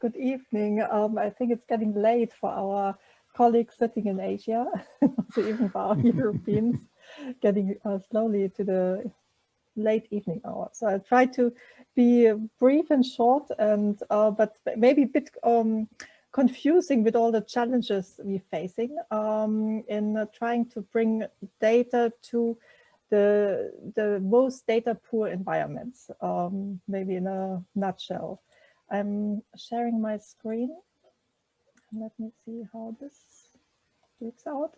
Good evening. I think it's getting late for our colleagues sitting in Asia, so even for our Europeans, getting slowly to the late evening hour. So I'll try to be brief and short, and but maybe a bit confusing with all the challenges we're facing in trying to bring data to the most data poor environments, maybe in a nutshell. I'm sharing my screen. Let me see how this works out.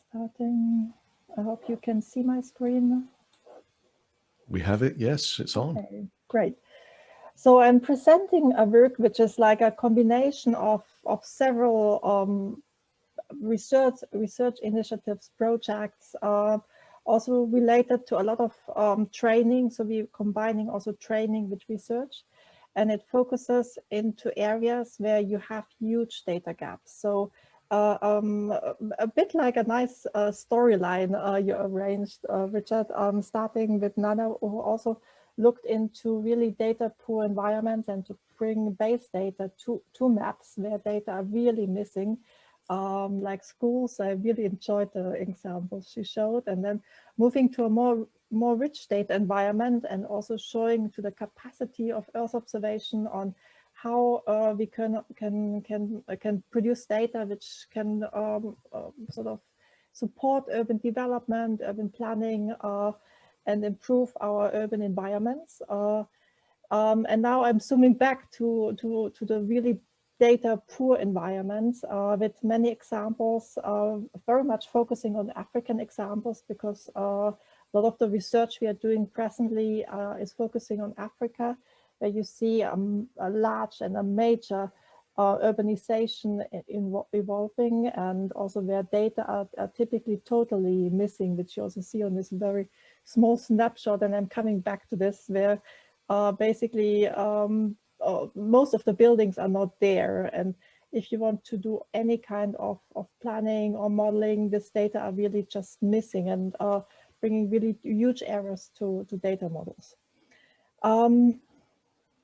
Starting, I hope you can see my screen. We have it, yes, it's on. Okay, great. So I'm presenting a work which is like a combination of several research initiatives, projects, also related to a lot of training. So we're combining also training with research, and it focuses into areas where you have huge data gaps. So a bit like a nice storyline you arranged, Richard, starting with Nana, who also looked into really data poor environments and to bring base data to maps where data are really missing. Like schools, I really enjoyed the examples she showed, and then moving to a more rich data environment and also showing to the capacity of Earth observation on how we can produce data which can sort of support urban development, urban planning, and improve our urban environments. And now I'm zooming back to the really data poor environments with many examples, very much focusing on African examples, because a lot of the research we are doing presently is focusing on Africa, where you see a large and a major urbanization evolving, and also where data are typically totally missing, which you also see on this very small snapshot. And I'm coming back to this, where basically most of the buildings are not there. And if you want to do any kind of planning or modeling, this data are really just missing and bringing really huge errors to data models.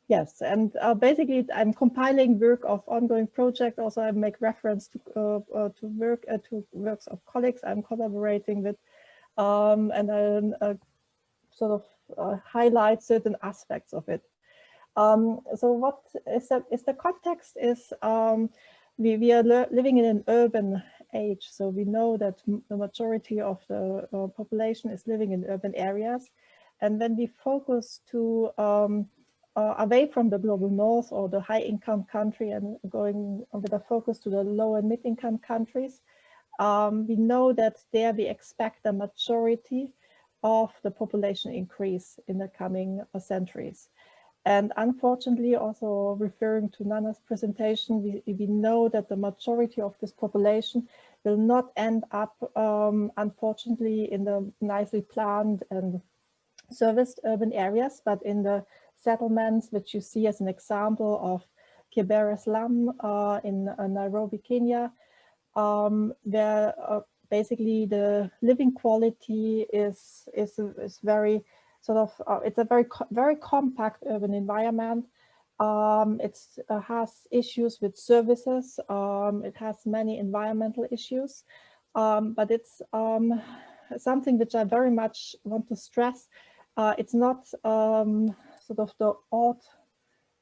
Yes, and basically I'm compiling work of ongoing project. Also, I make reference to works of colleagues I'm collaborating with, and I sort of highlight certain aspects of it. So what is the context is we are living in an urban age, so we know that the majority of the population is living in urban areas, and when we focus to away from the global north or the high-income country and going with a focus to the low and mid-income countries, we know that there we expect a majority of the population increase in the coming centuries. And unfortunately, also referring to Nana's presentation, we know that the majority of this population will not end up, unfortunately, in the nicely planned and serviced urban areas, but in the settlements, which you see as an example of Kibera slum in Nairobi, Kenya, where basically the living quality is very sort of, it's a very compact urban environment. It has issues with services. It has many environmental issues, but it's something which I very much want to stress. It's not sort of the odd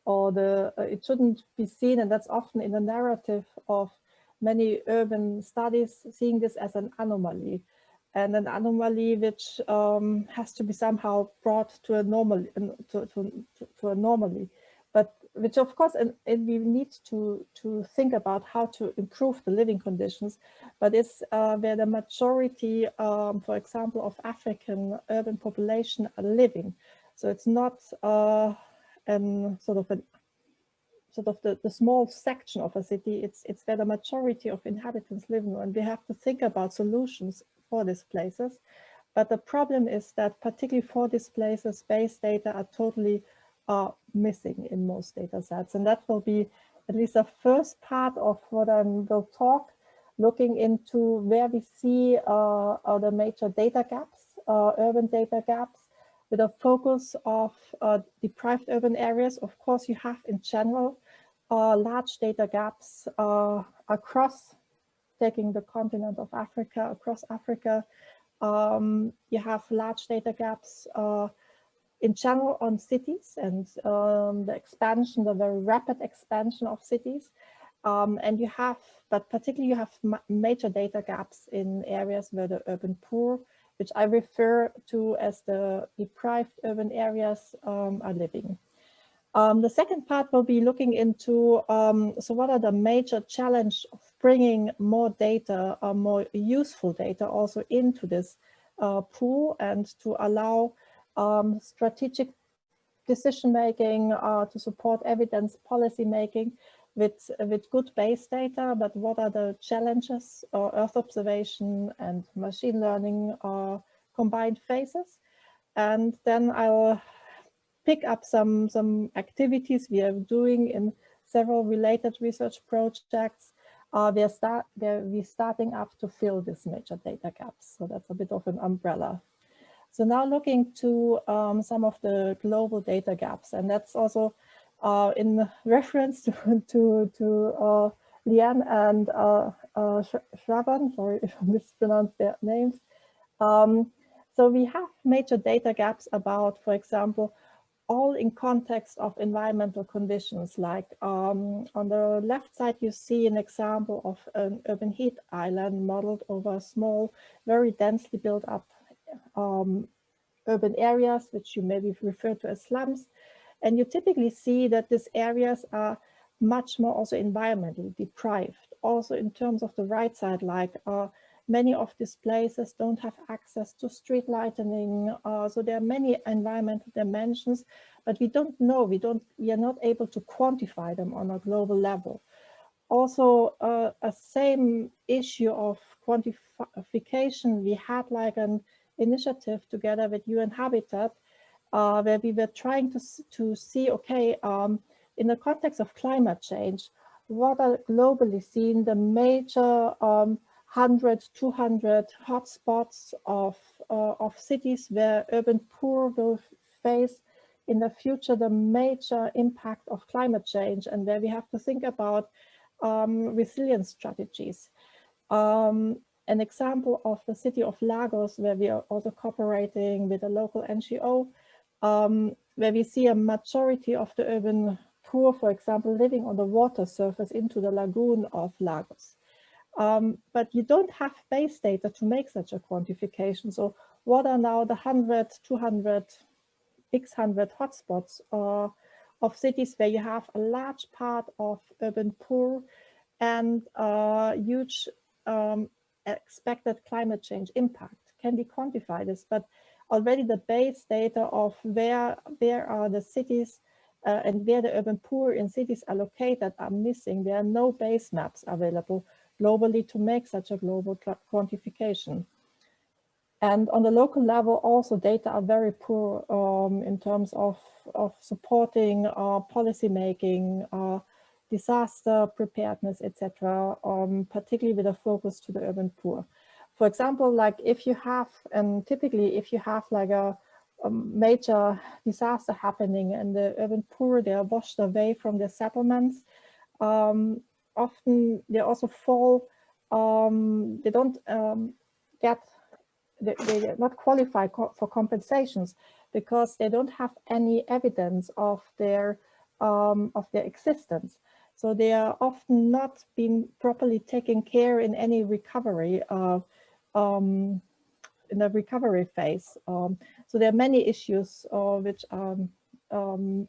or it shouldn't be seen, and that's often in the narrative of many urban studies, seeing this as an anomaly, and an anomaly which has to be somehow brought to a normal, to a normally, but which of course, and we need to think about how to improve the living conditions, but it's where the majority, for example, of African urban population are living. So it's not sort of the small section of a city, it's where the majority of inhabitants live, and we have to think about solutions for these places. But the problem is that particularly for these places, base data are totally missing in most data sets. And that will be at least the first part of what I will talk, looking into where we see the major data gaps, urban data gaps, with a focus of deprived urban areas. Of course, you have in general large data gaps across, taking the continent of Africa, across Africa. You have large data gaps in general on cities and the expansion, the very rapid expansion of cities. And you have, but particularly you have major data gaps in areas where the urban poor, which I refer to as the deprived urban areas, are living. The second part will be looking into, so what are the major challenges of bringing more data, more useful data also into this pool, and to allow strategic decision-making, to support evidence policy making with good base data, but what are the challenges, Earth observation and machine learning combined phases. And then I'll pick up some activities we are doing in several related research projects. We're starting up to fill these major data gaps. So that's a bit of an umbrella. So now looking to some of the global data gaps, and that's also in reference to Liane and Shravan, sorry if I mispronounced their names. So we have major data gaps about, for example, all in context of environmental conditions. Like on the left side, you see an example of an urban heat island modeled over small, very densely built up urban areas, which you maybe refer to as slums. And you typically see that these areas are much more also environmentally deprived. Also in terms of the right side, like many of these places don't have access to street lighting. So there are many environmental dimensions, but we don't know, we are not able to quantify them on a global level. Also, a same issue of quantification, we had like an initiative together with UN Habitat, where we were trying to see, okay, in the context of climate change, what are globally seen the major 100, 200 hotspots of cities where urban poor will face in the future the major impact of climate change, and where we have to think about resilience strategies. An example of the city of Lagos, where we are also cooperating with a local NGO, where we see a majority of the urban poor, for example, living on the water surface into the lagoon of Lagos. But you don't have base data to make such a quantification. So what are now the 100, 200, x100 hotspots of cities where you have a large part of urban poor and huge expected climate change impact? Can we quantify this? But already the base data of where are the cities and where the urban poor in cities are located are missing. There are no base maps available globally to make such a global quantification. And on the local level, also data are very poor in terms of supporting policy making, disaster preparedness, etc., particularly with a focus to the urban poor. For example, like if you have, and typically if you have like a major disaster happening and the urban poor, they are washed away from their settlements, often they also fall, they don't they not qualify for compensations because they don't have any evidence of their existence. So they are often not being properly taken care in any recovery, in the recovery phase. So there are many issues which are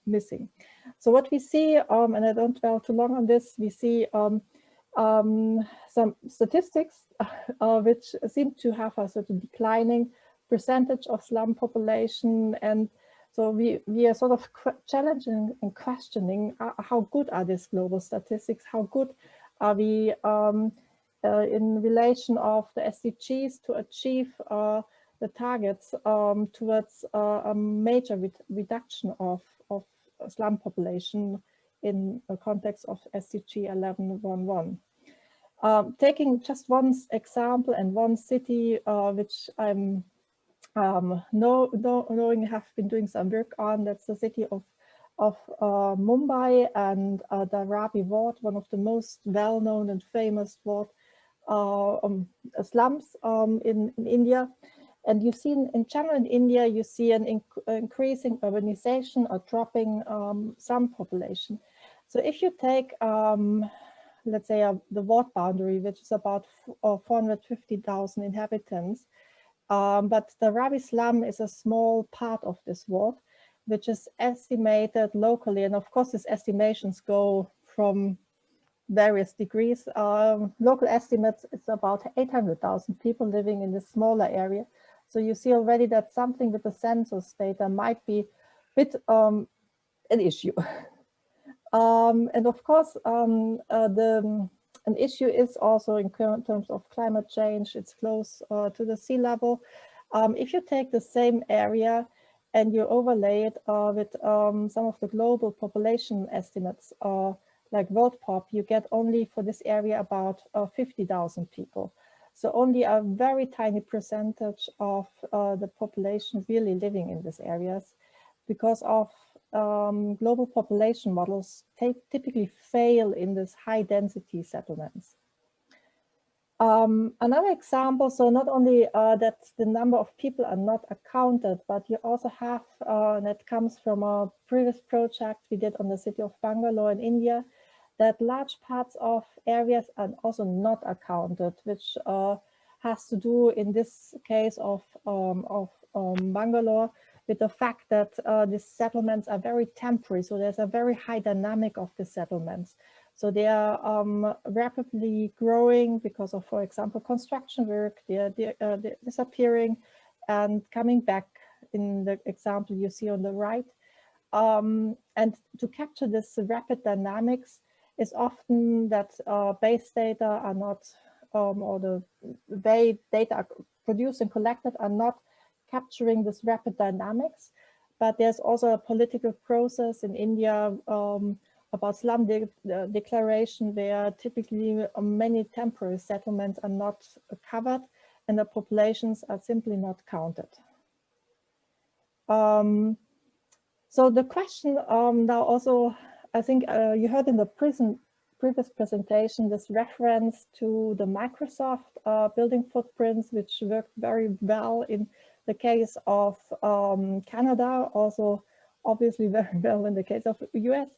missing. So what we see, and I don't dwell too long on this, we see some statistics which seem to have a sort of declining percentage of slum population. And so we are sort of challenging and questioning how good are these global statistics, how good are we in relation of the SDGs to achieve the targets towards a major reduction of slum population in the context of SDG 1111. Taking just one example and one city which I'm knowing have been doing some work on. That's the city of Mumbai and Dharavi ward, one of the most well-known and famous ward slums in India. And you see in general in India, you see an increasing urbanization or dropping slum population. So if you take, let's say, the ward boundary, which is about 450,000 inhabitants, but the Ravi slum is a small part of this ward, which is estimated locally. And of course, these estimations go from various degrees. Local estimates, it's about 800,000 people living in this smaller area. So you see already that something with the census data might be a bit an issue. And of course, an issue is also in terms of climate change. It's close to the sea level. If you take the same area and you overlay it with some of the global population estimates, like World Pop, you get only for this area about 50,000 people. So only a very tiny percentage of the population really living in these areas, because of global population models typically fail in this high density settlements. Another example, so not only that the number of people are not accounted, but you also have, and that comes from a previous project we did on the city of Bangalore in India, that large parts of areas are also not accounted, which has to do in this case of Bangalore with the fact that these settlements are very temporary. So there's a very high dynamic of the settlements. So they are rapidly growing because of, for example, construction work. They're disappearing and coming back in the example you see on the right. And to capture this rapid dynamics is often that base data are not, or the way data are produced and collected are not capturing this rapid dynamics. But there's also a political process in India about slum declaration, where typically many temporary settlements are not covered and the populations are simply not counted. So the question now also, I think you heard in the previous presentation, this reference to the Microsoft building footprints, which worked very well in the case of Canada, also obviously very well in the case of the US.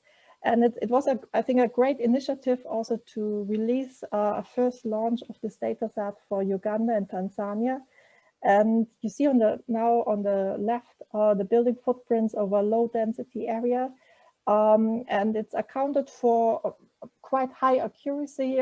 And it was, I think, a great initiative also to release a first launch of this data set for Uganda and Tanzania. And you see now on the left, the building footprints over low density area. And it's accounted for quite high accuracy.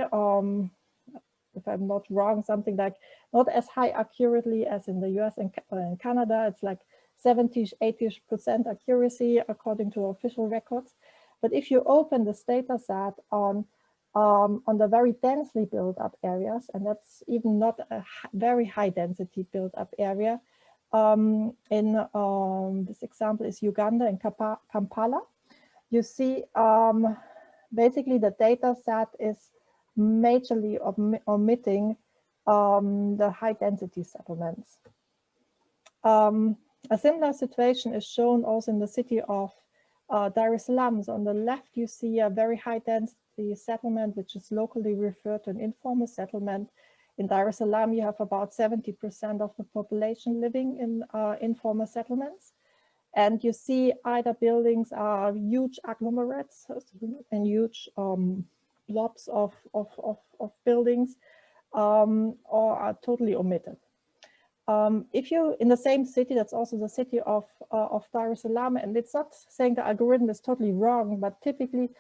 If I'm not wrong, something like not as high accurately as in the US and Canada. It's like 70–80% accuracy according to official records. But if you open this data set on the very densely built up areas, and that's even not a very high density built up area, this example is Uganda and Kampala, you see basically the data set is majorly omitting the high density settlements. A similar situation is shown also in the city of Dar es Salaam. So on the left, you see a very high density settlement, which is locally referred to an informal settlement. In Dar es Salaam, you have about 70% of the population living in informal settlements. And you see either buildings are huge agglomerates and huge blobs of buildings, or are totally omitted. If you, in the same city, that's also the city of Dar es Salaam, and it's not saying the algorithm is totally wrong, but typically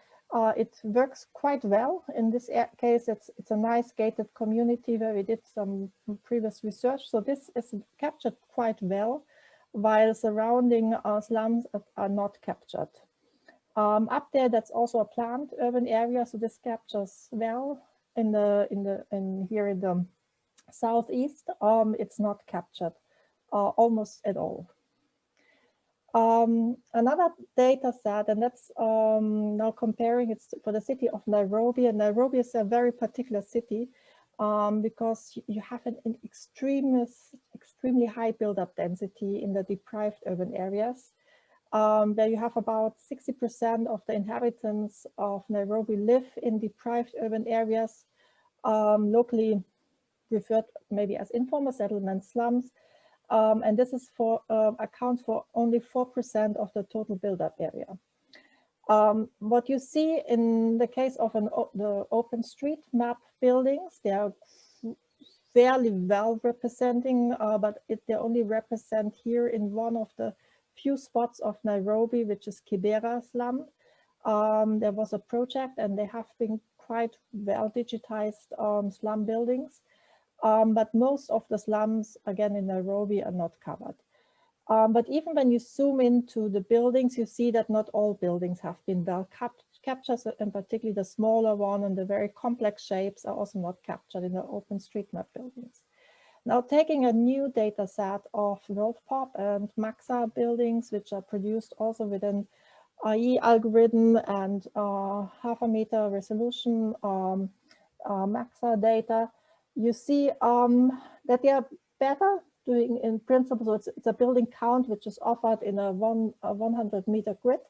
it works quite well. In this case, it's a nice gated community where we did some previous research. So this is captured quite well, while surrounding slums are not captured. Up there, that's also a planned urban area, so this captures well. Here in the southeast, it's not captured almost at all. Another data set, and that's now comparing, it's for the city of Nairobi, and Nairobi is a very particular city because you have an extremely extremely high build-up density in the deprived urban areas, where you have about 60% of the inhabitants of Nairobi live in deprived urban areas, locally referred maybe as informal settlement slums. And this is accounts for only 4% of the total build-up area. What you see in the case of the OpenStreetMap buildings, they are fairly well representing, but they only represent here in one of the few spots of Nairobi, which is Kibera slum. There was a project and they have been quite well digitized slum buildings, but most of the slums, again in Nairobi, are not covered. But even when you zoom into the buildings, you see that not all buildings have been well captured, and particularly the smaller one and the very complex shapes are also not captured in the OpenStreetMap buildings. Now, taking a new data set of WorldPop and Maxa buildings, which are produced also with an AI algorithm and half a meter resolution Maxa data, you see that they are better doing in principle. So it's a building count which is offered in a 100 meter grid.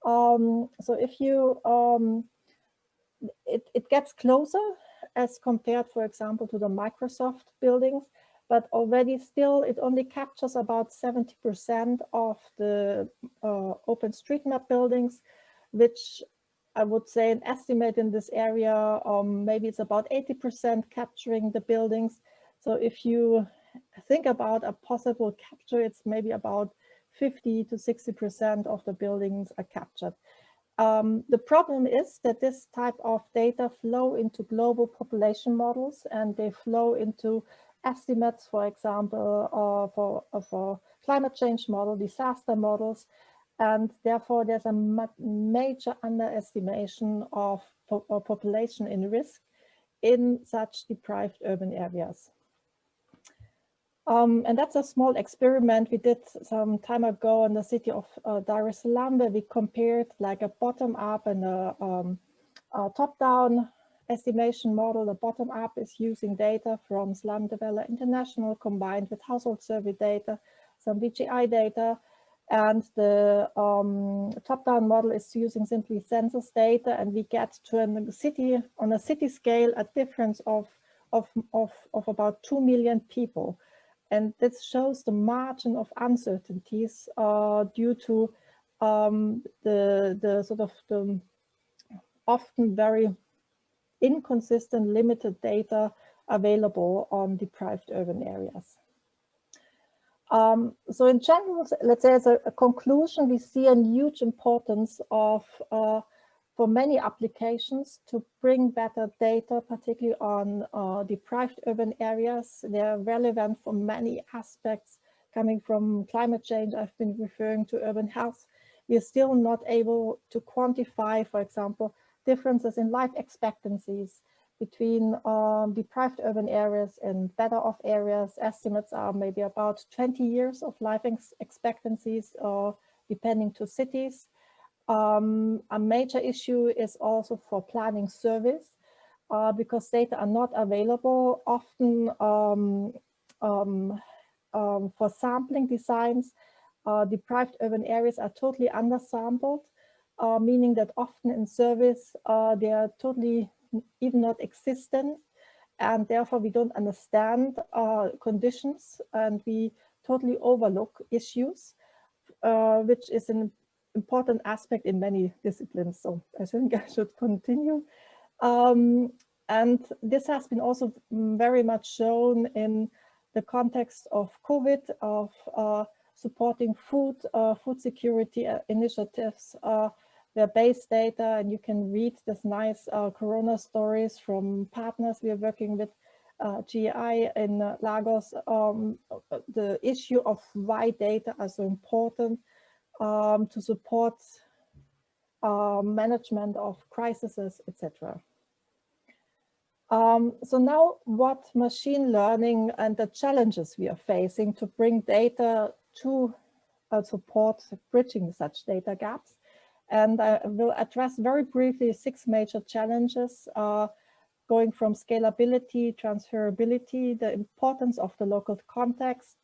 So if you, it gets closer as compared, for example, to the Microsoft buildings, but already still it only captures about 70% of the OpenStreetMap buildings, which I would say an estimate in this area, maybe it's about 80% capturing the buildings. So if you think about a possible capture, it's maybe about 50 to 60% of the buildings are captured. The problem is that this type of data flow into global population models, and they flow into estimates, for example, for climate change model, disaster models, and therefore there's a major underestimation of population in risk in such deprived urban areas. And that's a small experiment we did some time ago in the city of Dar es Salaam, where we compared like a bottom-up and a top-down estimation model. The bottom-up is using data from Slum Developer International combined with household survey data, some VGI data, and the top-down model is using simply census data, and we get to on a city scale a difference of about 2 million people. And this shows the margin of uncertainties due to the sort of the often very inconsistent, limited data available on deprived urban areas. So in general, let's say as a conclusion, we see a huge importance of for many applications to bring better data, particularly on deprived urban areas. They are relevant for many aspects coming from climate change. I've been referring to urban health. We are still not able to quantify, for example, differences in life expectancies between deprived urban areas and better off areas. Estimates are maybe about 20 years of life expectancies, depending to cities. A major issue is also for planning service, because data are not available often for sampling designs. Deprived urban areas are totally undersampled, meaning that often in service they are totally even not existent, and therefore we don't understand conditions, and we totally overlook issues, which is an important aspect in many disciplines. So I think I should continue. And this has been also very much shown in the context of COVID, of supporting food security initiatives, where base data, and you can read this nice Corona stories from partners we are working with, GI in Lagos, the issue of why data are so important to support management of crises, etc. So now what machine learning and the challenges we are facing to bring data to support bridging such data gaps. And I will address very briefly 6 major challenges, going from scalability, transferability, the importance of the local context,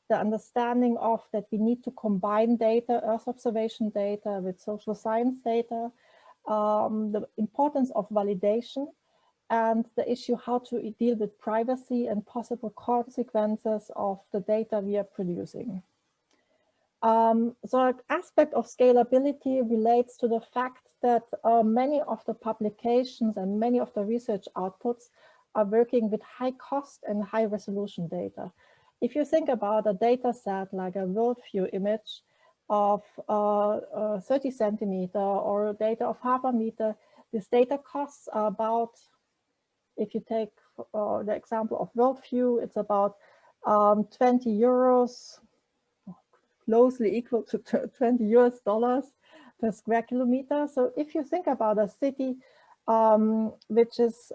the understanding of that we need to combine data, Earth observation data with social science data, the importance of validation, and the issue how to deal with privacy and possible consequences of the data we are producing. So an aspect of scalability relates to the fact that many of the publications and many of the research outputs are working with high cost and high resolution data. If you think about a data set like a world view image of 30 centimeter or data of half a meter, this data costs are about, if you take the example of world view, it's about 20 euros, closely equal to 20 US dollars per square kilometer. So if you think about a city which is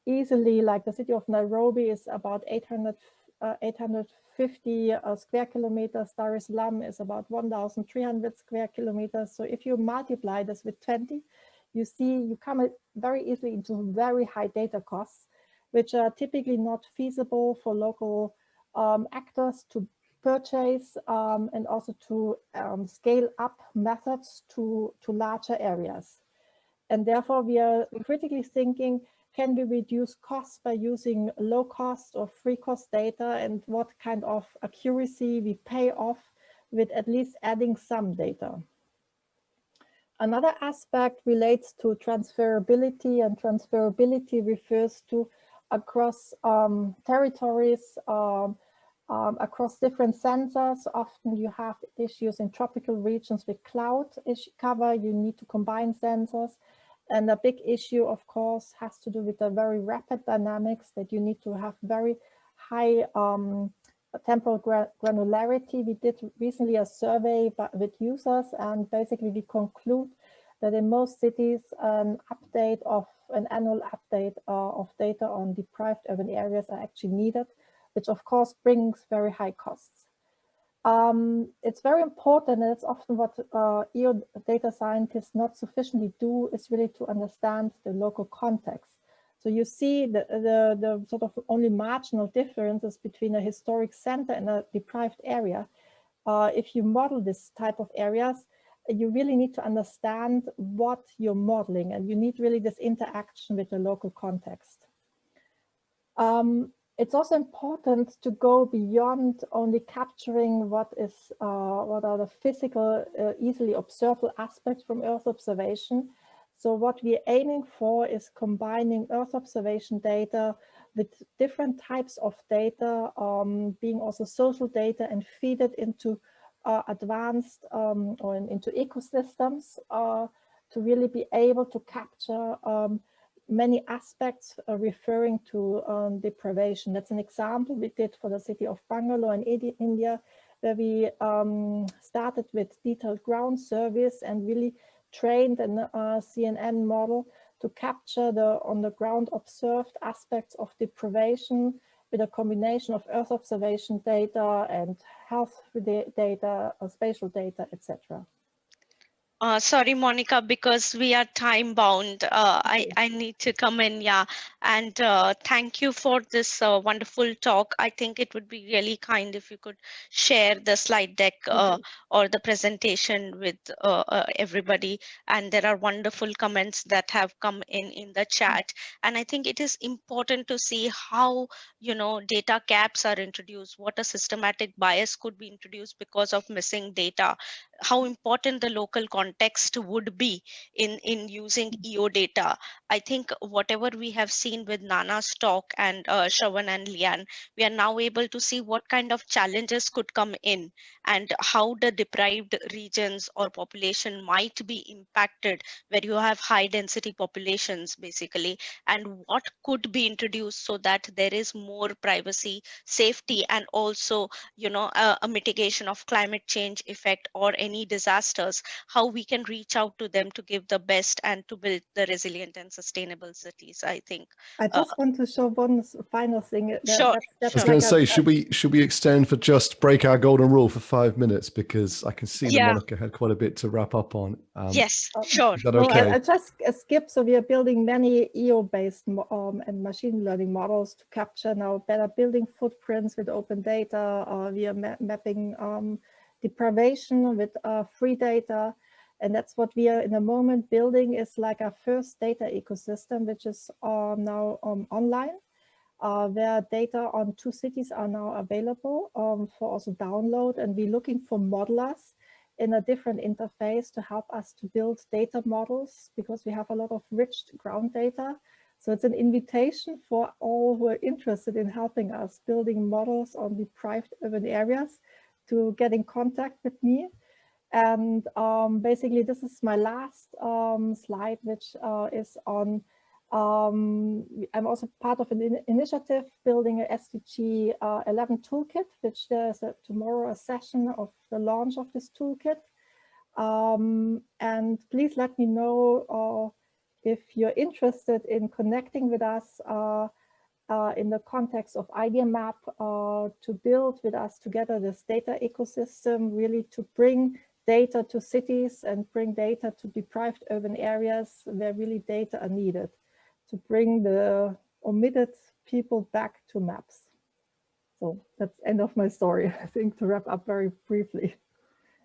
easily, like the city of Nairobi is about 850 square kilometers, Dar es Salaam is about 1,300 square kilometers. So if you multiply this with 20, you see you come very easily into very high data costs, which are typically not feasible for local actors to purchase and also to scale up methods to larger areas. And therefore, we are critically thinking, can we reduce costs by using low cost or free cost data, and what kind of accuracy we pay off with at least adding some data. Another aspect relates to transferability, and transferability refers to across territories, across different sensors. Often you have issues in tropical regions with cloud cover. You need to combine sensors. And a big issue, of course, has to do with the very rapid dynamics, that you need to have very high temporal granularity. We did recently a survey with users, and basically we conclude that in most cities an annual update of data on deprived urban areas are actually needed, which of course brings very high costs. It's very important, and it's often what EO data scientists not sufficiently do, is really to understand the local context. So you see the sort of only marginal differences between a historic center and a deprived area. If you model this type of areas, you really need to understand what you're modeling, and you need really this interaction with the local context. It's also important to go beyond only capturing what are the physical, easily observable aspects from Earth observation. So what we're aiming for is combining Earth observation data with different types of data, being also social data, and feed it into advanced or into ecosystems to really be able to capture many aspects referring to deprivation. That's an example we did for the city of Bangalore in India, where we started with detailed ground surveys and really trained a CNN model to capture the on-the-ground observed aspects of deprivation with a combination of Earth observation data and health data, spatial data, etc. Sorry, Monika, because we are time bound. Okay. I need to come in, yeah. And thank you for this wonderful talk. I think it would be really kind if you could share the slide deck or the presentation with everybody. And there are wonderful comments that have come in the chat. And I think it is important to see how, you know, data caps are introduced, what a systematic bias could be introduced because of missing data, how important the local context would be in using EO data. I think whatever we have seen with Nana's talk and Shravan and Lian, we are now able to see what kind of challenges could come in and how the deprived regions or population might be impacted where you have high density populations basically, and what could be introduced so that there is more privacy, safety, and also, you know, a mitigation of climate change effect or any disasters, how we can reach out to them to give the best and to build the resilient and sustainable cities, I think. I just want to show one final thing. Sure. I was going to say, should we extend for just break our golden rule for 5 minutes, because I can see that Monika had quite a bit to wrap up on. Yes, sure. Is that okay? No, I just skip. So we are building many EO-based and machine learning models to capture now better building footprints with open data. We are mapping deprivation with free data. And that's what we are in the moment building, is like our first data ecosystem, which is now online, where data on 2 cities are now available for also download. And we're looking for modelers in a different interface to help us to build data models, because we have a lot of rich ground data. So it's an invitation for all who are interested in helping us building models on deprived urban areas to get in contact with me. And basically, this is my last slide, which is on, I'm also part of an initiative building a SVG11 Toolkit, which there's tomorrow a session of the launch of this toolkit. And please let me know if you're interested in connecting with us in the context of Idea Map to build with us together this data ecosystem, really to bring data to cities and bring data to deprived urban areas where really data are needed to bring the omitted people back to maps. So that's the end of my story, I think, to wrap up very briefly.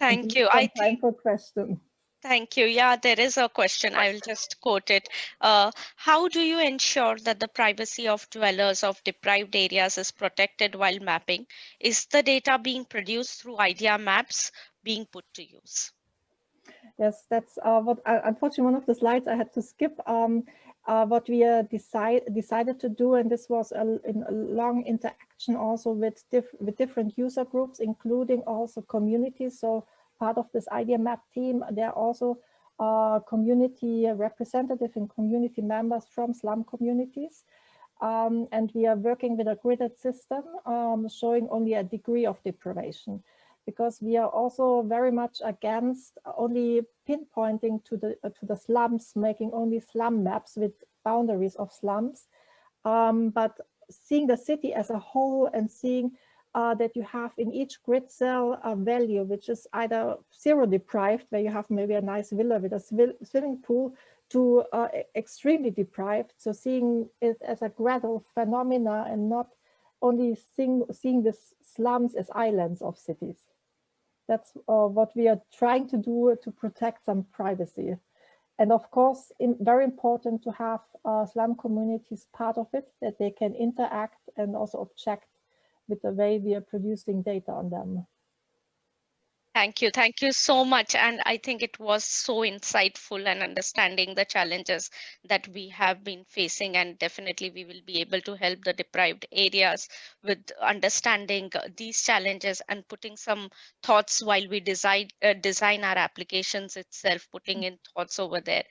Thank you. I think time for question. Thank you. Yeah, there is a question. I will just quote it. How do you ensure that the privacy of dwellers of deprived areas is protected while mapping? Is the data being produced through Idea Maps being put to use? Yes, that's what unfortunately one of the slides I had to skip. What we decided to do, and this was in a long interaction also with different user groups, including also communities. So part of this Idea Map team, there are also community representatives and community members from slum communities. And we are working with a gridded system showing only a degree of deprivation, because we are also very much against only pinpointing to the slums, making only slum maps with boundaries of slums, but seeing the city as a whole and seeing that you have in each grid cell a value which is either zero deprived, where you have maybe a nice villa with a swimming pool, to extremely deprived. So seeing it as a gradual phenomena and not only seeing the slums as islands of cities. That's what we are trying to do to protect some privacy. And of course, very important to have slum communities part of it, that they can interact and also object with the way we are producing data on them. Thank you. Thank you so much. And I think it was so insightful and understanding the challenges that we have been facing. And definitely we will be able to help the deprived areas with understanding these challenges and putting some thoughts while we design our applications itself, putting in thoughts over there.